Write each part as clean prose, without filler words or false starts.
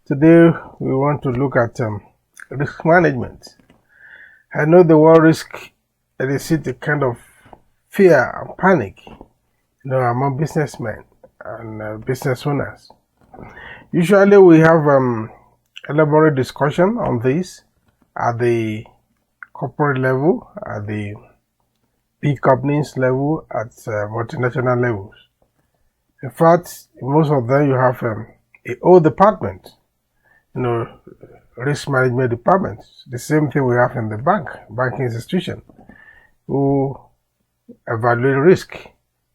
Today we want to look at risk management. I know the word risk elicits a kind of fear and panic, among businessmen and business owners. Usually we have elaborate discussion on this at the corporate level, at the big companies level, at multinational levels. In fact, most of them you have a whole department, risk management department. The same thing we have in the banking institution, who evaluate risk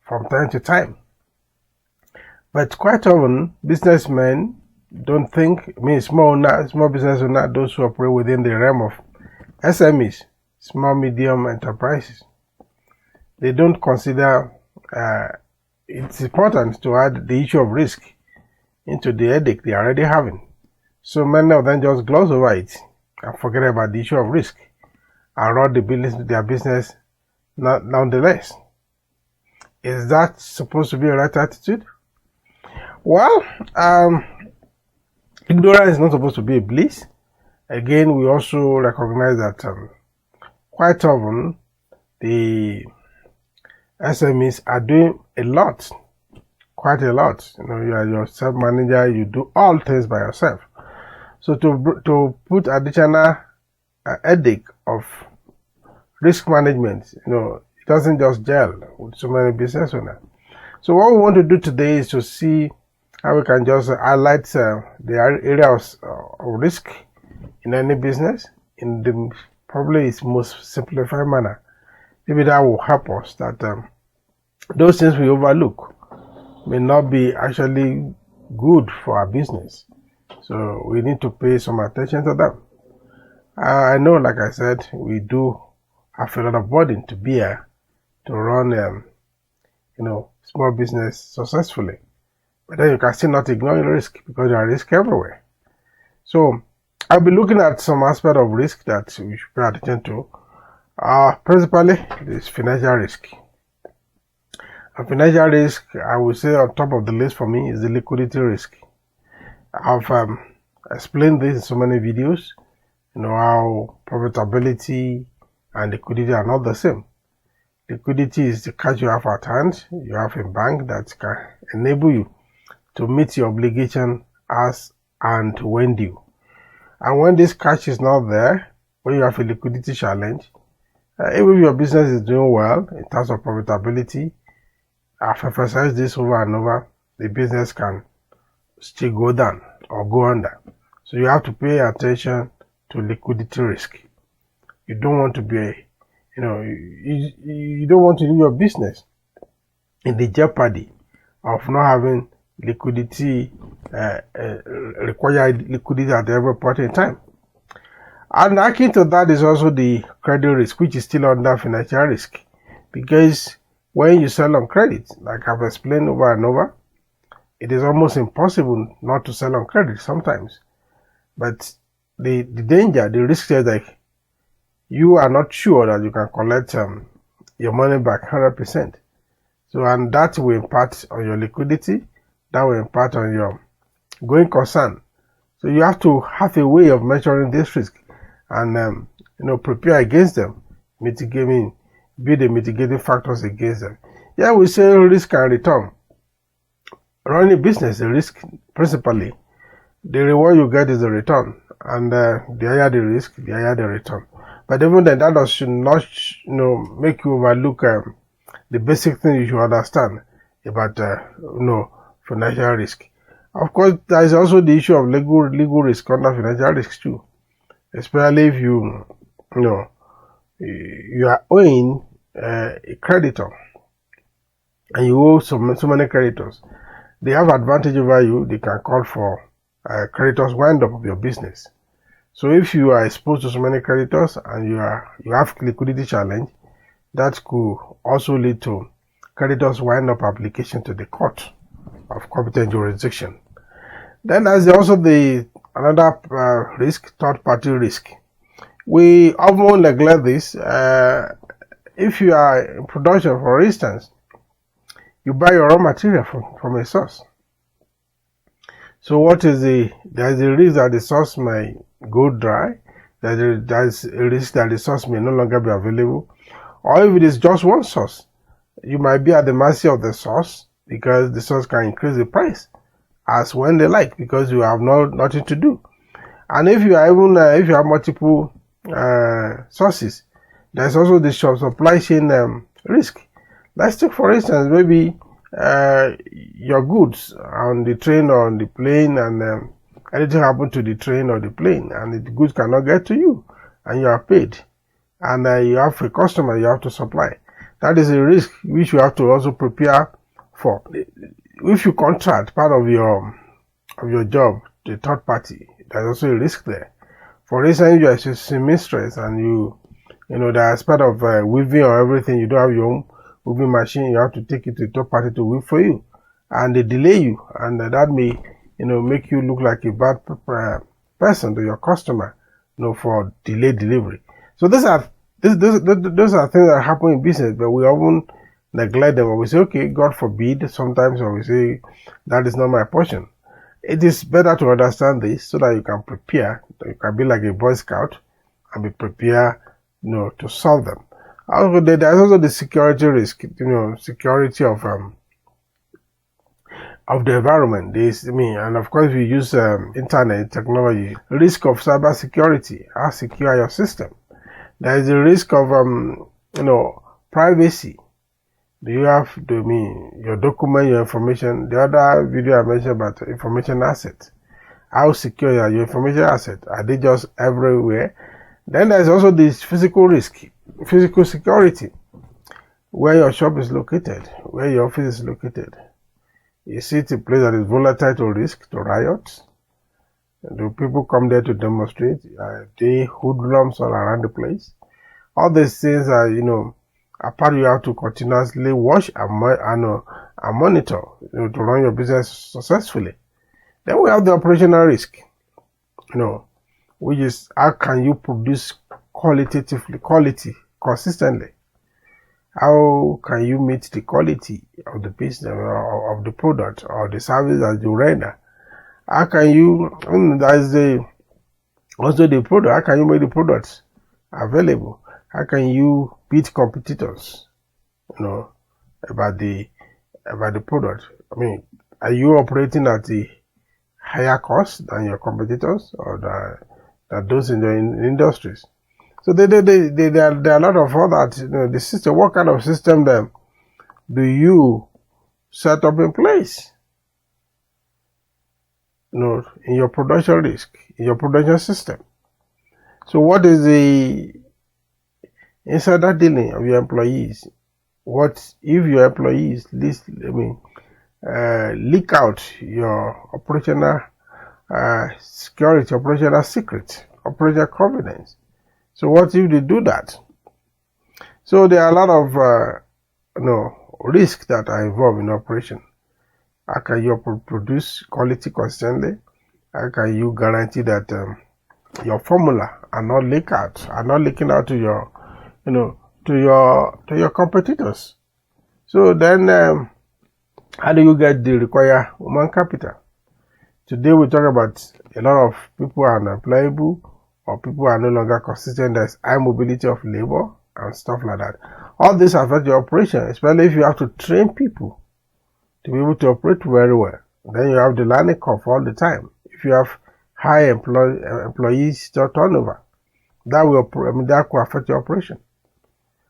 from time to time. But quite often, businessmen don't think, small business owners, those who operate within the realm of SMEs, small medium enterprises, they don't consider it's important to add the issue of risk into the headache they are already having. So many of them just gloss over it and forget about the issue of risk and run their business nonetheless. Is that supposed to be a right attitude? Well, ignorance is not supposed to be a bliss. Again, we also recognize that quite often the SMEs are doing a lot, quite a lot. You are your self-manager, you do all things by yourself. So to put additional headache of risk management, it doesn't just gel with so many business owners. So what we want to do today is to see how we can just highlight the areas of risk in any business in the probably its most simplified manner. Maybe that will help us that those things we overlook may not be actually good for our business. So we need to pay some attention to them. I know, like I said, we do have a lot of burden to bear to run, small business successfully. But then you can still not ignore the risk because there are risks everywhere. So I'll be looking at some aspect of risk that we should pay attention to. Principally, this financial risk. And financial risk, I would say on top of the list for me is the liquidity risk. I've explained this in so many videos, how profitability and liquidity are not the same. Liquidity is the cash you have at hand, you have a bank that can enable you to meet your obligation as and when due. And when this cash is not there, when you have a liquidity challenge, even if your business is doing well in terms of profitability, I've emphasized this over and over, the business can still go down or go under. So you have to pay attention to liquidity risk. You don't want to be, you don't want to do your business in the jeopardy of not having liquidity, required liquidity at every point in time. And akin to that is also the credit risk, which is still under financial risk. Because when you sell on credit, like I've explained over and over, it is almost impossible not to sell on credit sometimes. But the danger, the risk is like you are not sure that you can collect your money back 100%. So, and that will impact on your liquidity, that will impact on your going concern. So you have to have a way of measuring this risk and prepare against them, build the mitigating factors against them. Yeah, we say risk and return. Running a business, the risk principally, the reward you get is the return, and the higher the risk, the higher the return. But even then, that should not, make you overlook the basic thing you should understand about, financial risk. Of course, there is also the issue of legal risk under financial risk too, especially if you are owing a creditor and you owe so many creditors. They have advantage over you. They can call for creditors wind up of your business. So if you are exposed to so many creditors and you have liquidity challenge, that could also lead to creditors wind up application to the court of competent jurisdiction. Then there's also another risk, third party risk. We often neglect this. If you are in production, for instance, you buy your raw material from a source. So there's a risk that the source might go dry, there's a risk that the source may no longer be available, or if it is just one source, you might be at the mercy of the source because the source can increase the price as when they like because you have nothing to do. And if you are even if you have multiple sources, there's also the supply chain risk. Let's take for instance maybe your goods on the train or on the plane, and anything happened to the train or the plane, and the goods cannot get to you, and you are paid, and you have a customer you have to supply. That is a risk which you have to also prepare for. If you contract part of your job to a third party, there's also a risk there. For instance, you are a seamstress and you know there's part of weaving or everything, you don't have your own weaving machine, you have to take it to a third party to weave for you, and they delay you, and that may make you look like a bad person to your customer, for delayed delivery. So those are things that happen in business, but we often neglect them, or we say, okay, God forbid sometimes, or we say that is not my portion. It is better to understand this so that you can prepare. You can be like a Boy Scout and be prepared, to solve them. There's also the security risk, security of the environment. And of course, if you use internet technology, risk of cyber security. How secure are your system? There is a risk of privacy. Do you have your document, your information? The other video I mentioned about information assets. How secure are your information assets? Are they just everywhere? Then there's also this physical risk, physical security. Where your shop is located, where your office is located. Is it a place that is volatile to risk, to riots? Do people come there to demonstrate? Are they hoodlums all around the place? All these things are, a part you have to continuously watch and monitor, to run your business successfully. Then we have the operational risk, which is how can you produce quality consistently? How can you meet the quality of the business or of the product or the service that you render? How can you, also the product, how can you make the products available? How can you beat competitors, about the product? Are you operating at a higher cost than your competitors or than those in the industries? So there are a lot of other, the system. What kind of system then do you set up in place? In your production risk, in your production system. So what is the insider dealing of your employees? What if your employees leak out your operational security, operational secret, operational confidence? So what if they do that? So there are a lot of risks that are involved in operation. How can you produce quality constantly? How can you guarantee that your formula are not leaking out to your to your competitors? So then how do you get the required human capital? Today we talk about a lot of people are unemployable, or people are no longer consistent. There's high mobility of labor and stuff like that. All this affects your operation, especially if you have to train people to be able to operate very well. Then you have the learning curve all the time. If you have high employees turnover, that could affect your operation.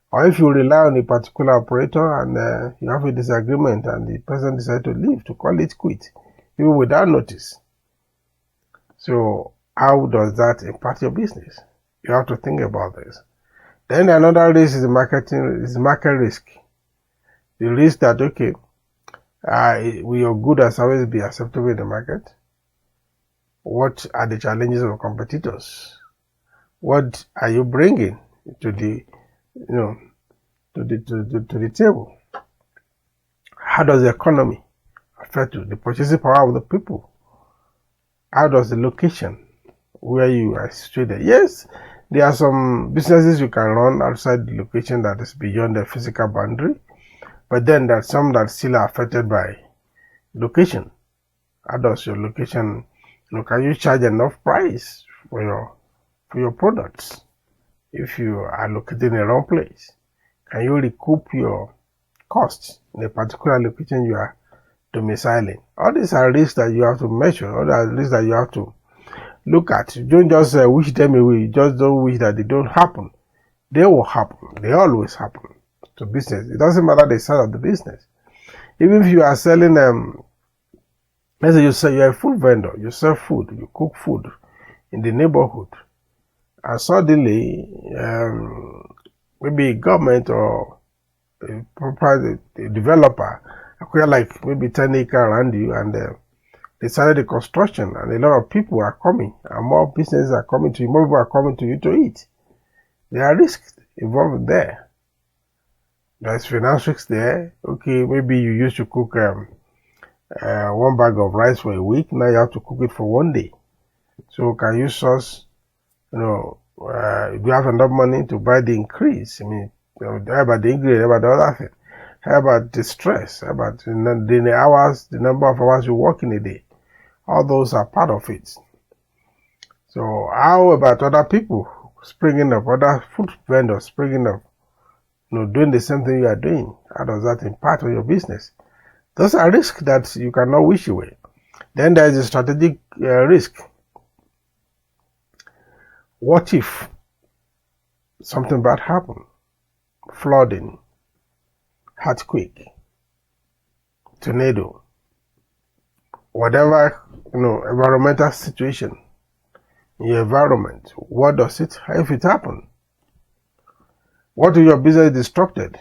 Or if you rely on a particular operator and you have a disagreement and the person decides to leave, to call it quit, even without notice. So how does that impact your business? You have to think about this. Then another risk is market risk. The risk that, will your good and service be acceptable in the market? What are the challenges of competitors? What are you bringing to the table? How does the economy affect you? The purchasing power of the people? How does the location where you are situated? Yes, there are some businesses you can run outside the location that is beyond the physical boundary, but then there are some that still are affected by location. How does your location, can you charge enough price for your products? If you are located in the wrong place, can you recoup your costs in a particular location you are domiciling? All these are risks that you have to measure. All are risks that you have to look at. You don't just wish them away. You just don't wish that they don't happen. They will happen. They always happen to business. It doesn't matter the size of the business. Even if you are selling, let's say you're a food vendor, you sell food, you cook food in the neighborhood, and suddenly maybe government or a developer acquire like maybe 10 acres around you, and they started the construction, and a lot of people are coming, and more businesses are coming to you, more people are coming to you to eat. There are risks involved there. There's finance risks there. Okay, maybe you used to cook 1 bag of rice for a week. Now you have to cook it for 1 day. So can you source, do you have enough money to buy the increase? I mean, how about the ingredient, how about the other thing? How about the stress? How about the hours, the number of hours you work in a day? All those are part of it. So how about other people springing up, other food vendors springing up, doing the same thing you are doing? How does that impact on your business? Those are risks that you cannot wish away. Then there is a strategic risk. What if something bad happened? Flooding, earthquake, tornado, whatever, environmental situation in your environment. What does it, if it happens? What if your business disrupted?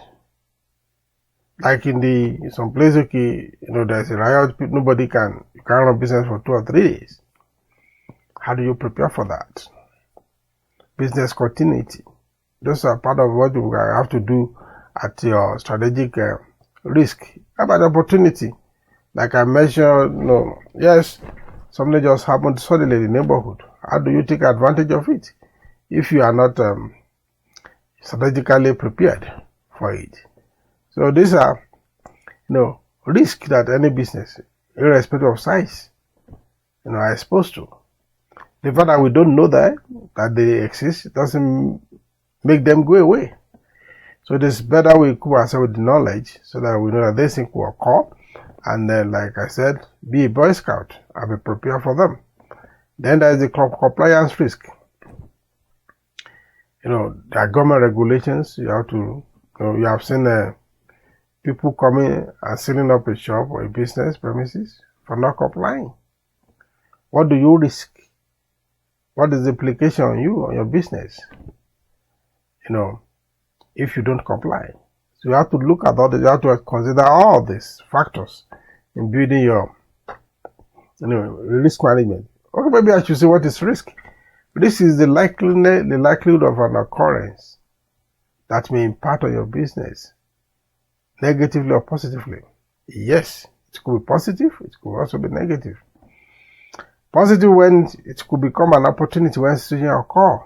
Like in some place, okay, there's a riot, you can't run business for 2 or 3 days. How do you prepare for that? Business continuity. Those are part of what you have to do at your strategic risk. How about opportunity? Like I mentioned, yes, something just happened suddenly in the neighborhood. How do you take advantage of it if you are not strategically prepared for it? So these are, risks that any business, irrespective of size, are exposed to. The fact that we don't know that they exist doesn't make them go away. So it is better we equip ourselves with the knowledge so that we know that these things will occur. And then, like I said, be a Boy Scout and be prepared for them. Then there is the compliance risk. There are government regulations. You have to, you have seen people coming and setting up a shop or a business premises for not complying. What do you risk? What is the implication on you, on your business? If you don't comply. So you have to look at all this, you have to consider all these factors in building your risk management. Okay, maybe I should say what is risk. Risk is the likelihood of an occurrence that may impact on your business negatively or positively. Yes, it could be positive, it could also be negative. Positive when it could become an opportunity when situation occur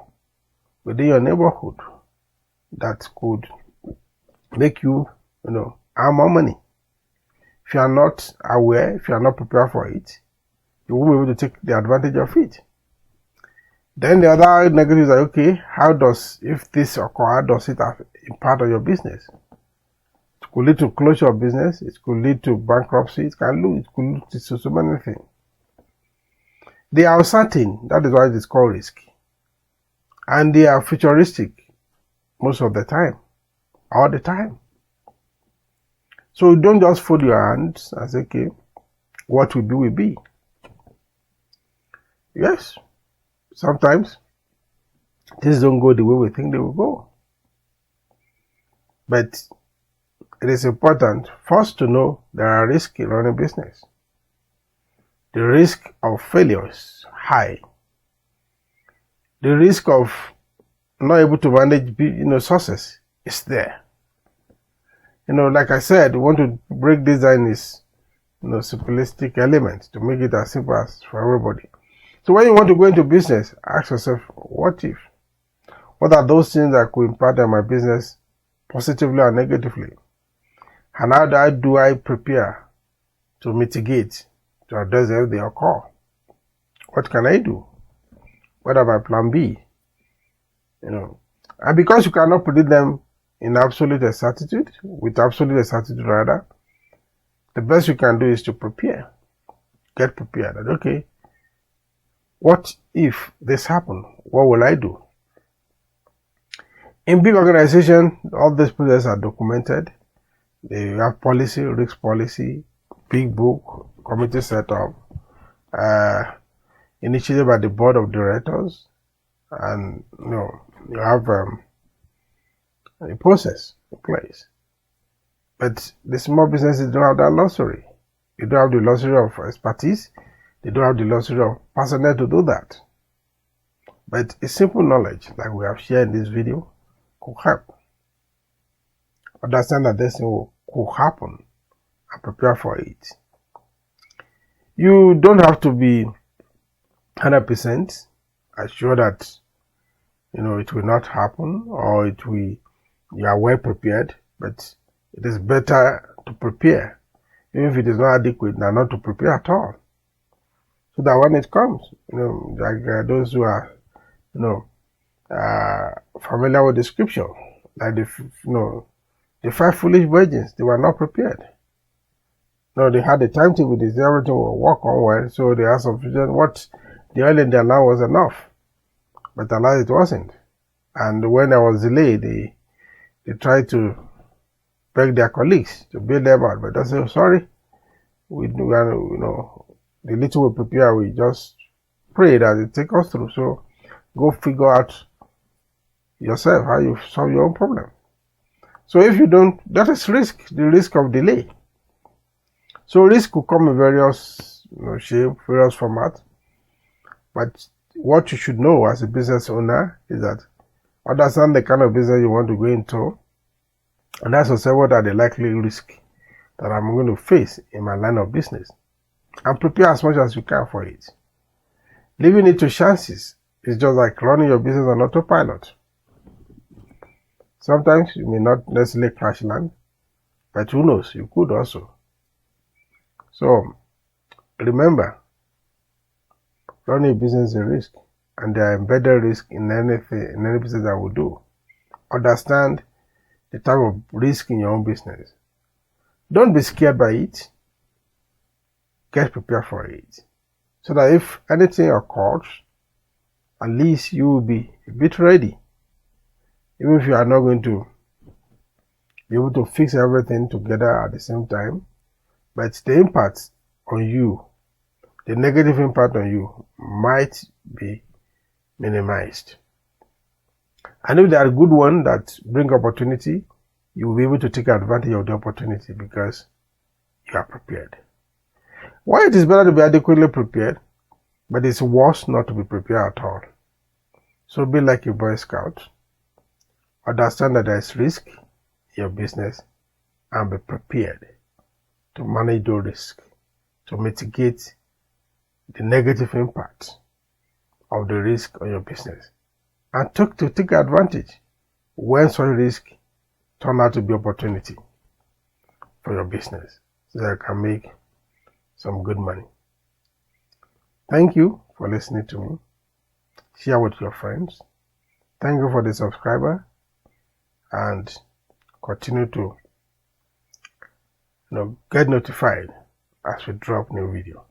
within your neighborhood that could make you, earn more money. If you are not aware, if you are not prepared for it, you won't be able to take the advantage of it. Then the other negatives are, okay, if this occur, how does it impact on your business? It could lead to closure of business, it could lead to bankruptcy, it could lead to so many things. They are uncertain, that is why it is called risk. And they are futuristic most of the time, all the time. So you don't just fold your hands and say, okay, what will be, will be. Yes, sometimes things don't go the way we think they will go. But it is important first to know there are risks in running business. The risk of failure is high. The risk of not able to manage, sources is there. Like I said, we want to break this down is, simplistic elements to make it as simple as for everybody. So when you want to go into business, ask yourself, what if? What are those things that could impact on my business positively or negatively? And how do I prepare to mitigate to address them if they occur. What can I do? What are my plan B? And because you cannot predict them in absolute certitude, rather, the best you can do is to prepare. Get prepared. And okay, what if this happens? What will I do? In big organizations, all these processes are documented. They have policy, risk policy, big book, committee set up, initiated by the board of directors, and you have a process in place. But the small businesses don't have that luxury. They don't have the luxury of expertise. They don't have the luxury of personnel to do that. But a simple knowledge, like we have shared in this video, could help. Understand that this thing could happen and prepare for it. You don't have to be 100% assured that it will not happen, or you are well prepared, but it is better to prepare, even if it is not adequate, than not to prepare at all. So that when it comes, like those who are, familiar with the scripture, like the 5 foolish virgins, they were not prepared. They had a timetable, they said everything will work on well, so they had sufficient. What the oil in their lamp was enough, but alas, it wasn't. And when there was delay, they tried to beg their colleagues to bail them out, but they said, sorry, we are, the little we prepare, we just pray that it take us through. So go figure out yourself how you solve your own problem. So if you don't, that is the risk of delay. So risk could come in various shape, various formats. But what you should know as a business owner is that understand the kind of business you want to go into, and ask yourself, what are the likely risks that I'm going to face in my line of business, and prepare as much as you can for it. Leaving it to chances is just like running your business on autopilot. Sometimes you may not necessarily crash land, but who knows, you could also. So remember, running a business is a risk, and there are embedded risks in any business that we do. Understand the type of risk in your own business. Don't be scared by it. Get prepared for it, so that if anything occurs, at least you will be a bit ready. Even if you are not going to be able to fix everything together at the same time, but the impact on you, the negative impact on you, might be minimized. And if there are good ones that bring opportunity, you will be able to take advantage of the opportunity because you are prepared. Why it is better to be adequately prepared, but it's worse not to be prepared at all. So be like a Boy Scout. Understand that there is risk in your business, and be prepared to manage the risk, to mitigate the negative impact of the risk on your business, and to take advantage when such risk turn out to be opportunity for your business, so that you can make some good money. Thank you for listening to me. Share with your friends. Thank you for the subscriber, and continue to get notified as we drop new video.